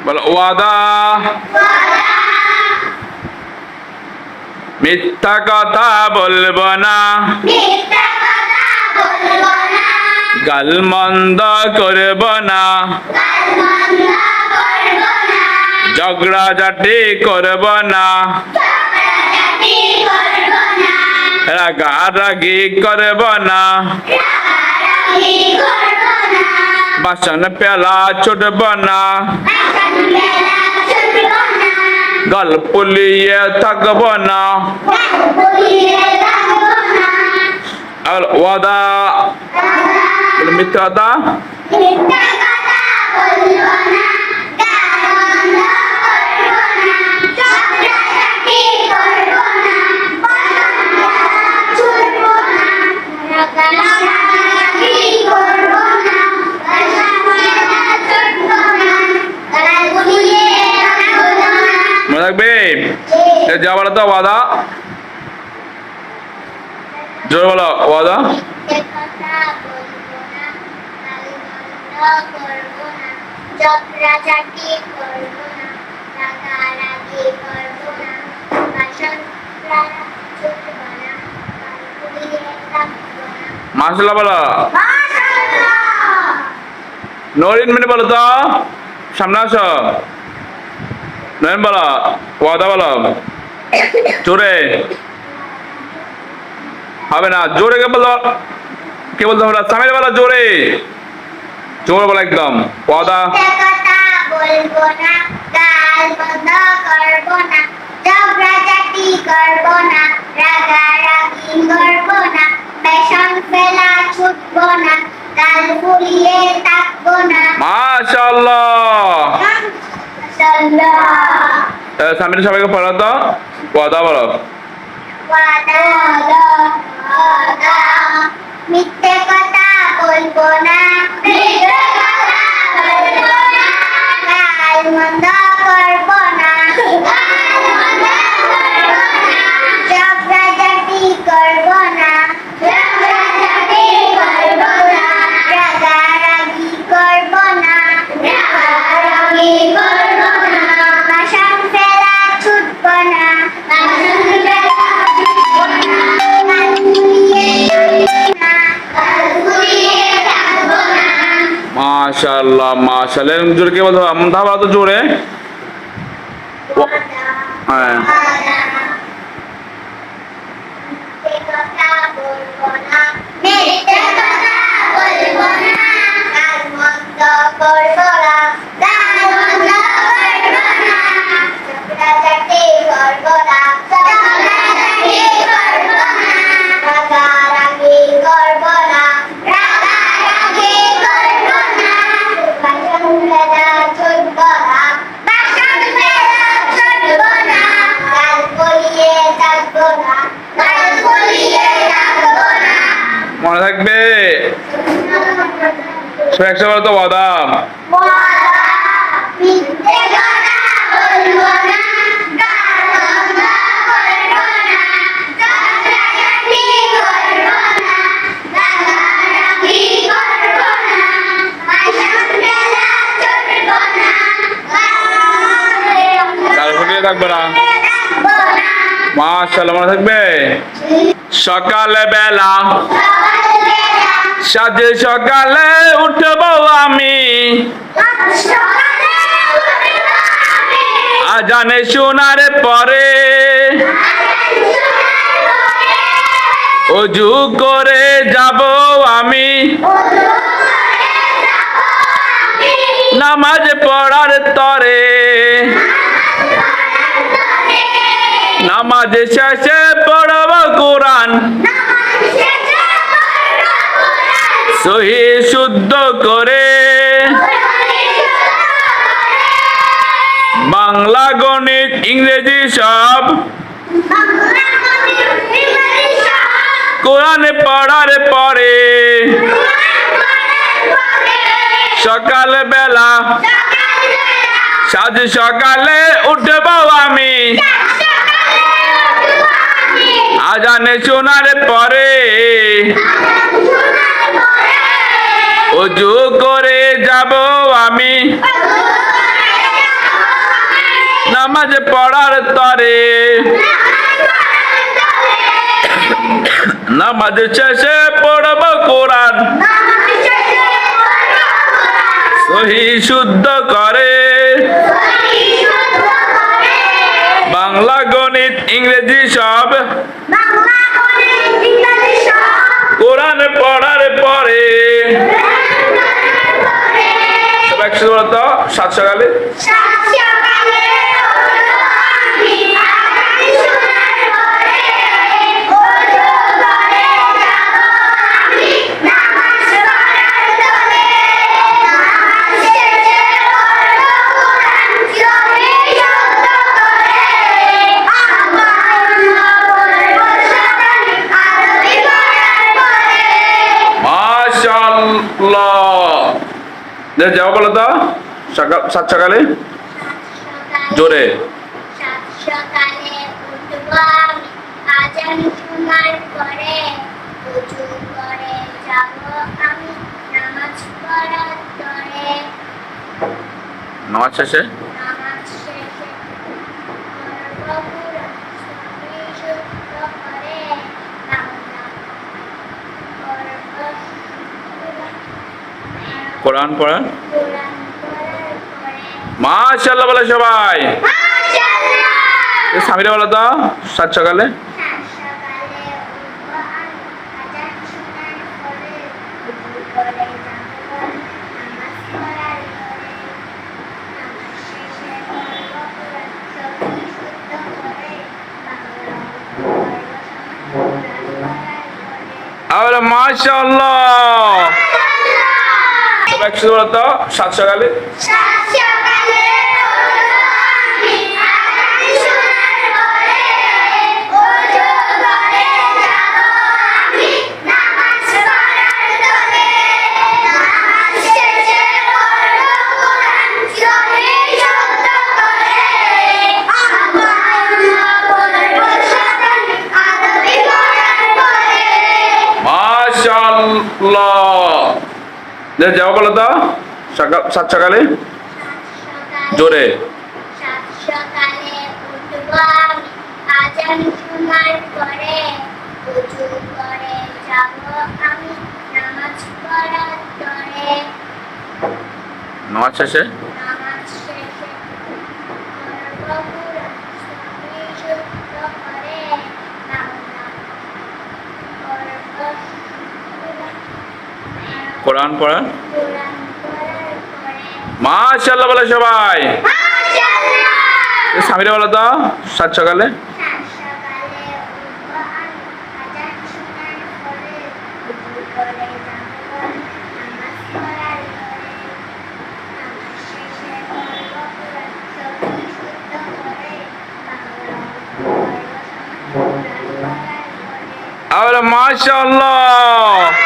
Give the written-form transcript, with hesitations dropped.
বলো ওয়াদা, মিথ্যা কথা বলবো না, গালমন্দ করব না, ঝগড়াঝাটি করব না, রাগারাগি করব না, বাসন পেলা ছুটব না, গল্প লিয়ে থাকব না। আর ওয়াদা মিথ্যা কথা মনে থাকবে। যা বলো তো ওয়াদা, জোরে বলো ওয়াদা, মাশাআল্লাহ বলো। নরিন মানে বলো তো, সামনে আসো। নয়ন বলো ওয়াদা বলো, জোরে হবে না, জোরে কে বলো, কে বলতে হবে না, সামির বলো জোরে, জোরে বলো একদম ওয়াদা। বলবো না, গাল বন্ধ করবো না, ঝগড়াঝাটি করবো না, রাগারাগি করবো না, বেসন ফেলা ছুটবো না, গাল ফুলিয়ে থাকবো না। মাশাআল্লাহ। সামির সবাইকে পড়া তো ওয়াদা বলো। ওয়াদা, ওয়াদা, মিথ্যে কথা বলবো না, মিথ্যে কথা বলবো না, গাল মন্দ করবো না, ঝগড়াঝাটি করবো না, রাগারাগি করবো না, বাসন ফেলা ছুটবো না, মাশাআল্লাহ মাশাআল্লাহ। জোরে কে বলতে হবে, আমদা বলো তো জোরে। হ্যাঁ মনে থাকবে। একশো বলো তো ওয়াদা। থাকবে না, মাশাআল্লাহ মনে থাকবে। সকালে বেলা সাজে সকালে উঠবো আমি, আজানে শোনার পরে ওযু করে যাব আমি, নামাজ পড়ার তরে, নামাজ শেষে পড়ব কোরআন, সহি শুদ্ধ করে, বাংলা গণিত ইংরেজি সব কোরআন পড়ার পরে, সকাল বেলা সাজ সকালে উঠব আমি, আজানে শোনার পরে ওযু করে যাব আমি, নামাজ পড়ার তরে নামাজ শেষে পড়ব কোরআন সহি শুদ্ধ করে বাংলা গণিত ইংরেজি সব কোরআন পড়ার পরে সব একসাথে বলো তো 7 সকালে মাশাআল্লাহ যাও বলো তো 7 সকালে জোরে সকালে উঠবো আমি আজান শোনার পরে উজু করে যাব আমি নামাজ পড়ার তরে নামাজ শেষে নামাজ শেষে পড়ব কোরআন সহি শুদ্ধ করে বাংলা পড়ব কোরআন পড়া কোরআন পড়ার পরে মাশাআল্লাহ বলে সবাই মাশাআল্লাহ সামিরা বলো তো 7 সকালে সকালে উঠবো আমি আজান শোনার পরে উজু করে যাব নামাজ পড়ার পরে নামাজ শেষে পড়ব কোরআন সহি শুদ্ধ করে বাংলা পড়ব কোরআন পড়ার পরে আর মাশাআল্লাহ সব একসাথে বলো তো 7 সকালে সকালে উঠবো আমি আজান শোনার পরে উজু করে যাব আমি নামাজ পড়ার তরে নামাজ শেষে পড়ব কোরআন সহি শুদ্ধ করে আল্লাহ পড়ব সাকান আরবি পড়ার পরে মাশাআল্লাহ যাও বলো তো 7 সকালে জোরে সকালে উঠবো আমি আজান শোনার পরে উজু করে যাব আমি নামাজ পড়ার তরে নামাজ শেষে নামাজ শেষে পড়ব কোরআন সহি শুদ্ধ করে বাংলা পড়ব কোরআন পড়া কোরআন পড়ার পরে মাশাআল্লাহ বলে সবাই মাশাআল্লাহ সামিরা বলো তো 7 সকালে সকালে উঠবো আমি আজান শোনার পরে উজু করে যাব নামাজ পড়ার পরে নামাজ শেষে পড়ব কোরআন সহি শুদ্ধ করে বাংলা পড়ব কোরআন পড়ার পরে আর মাশাআল্লাহ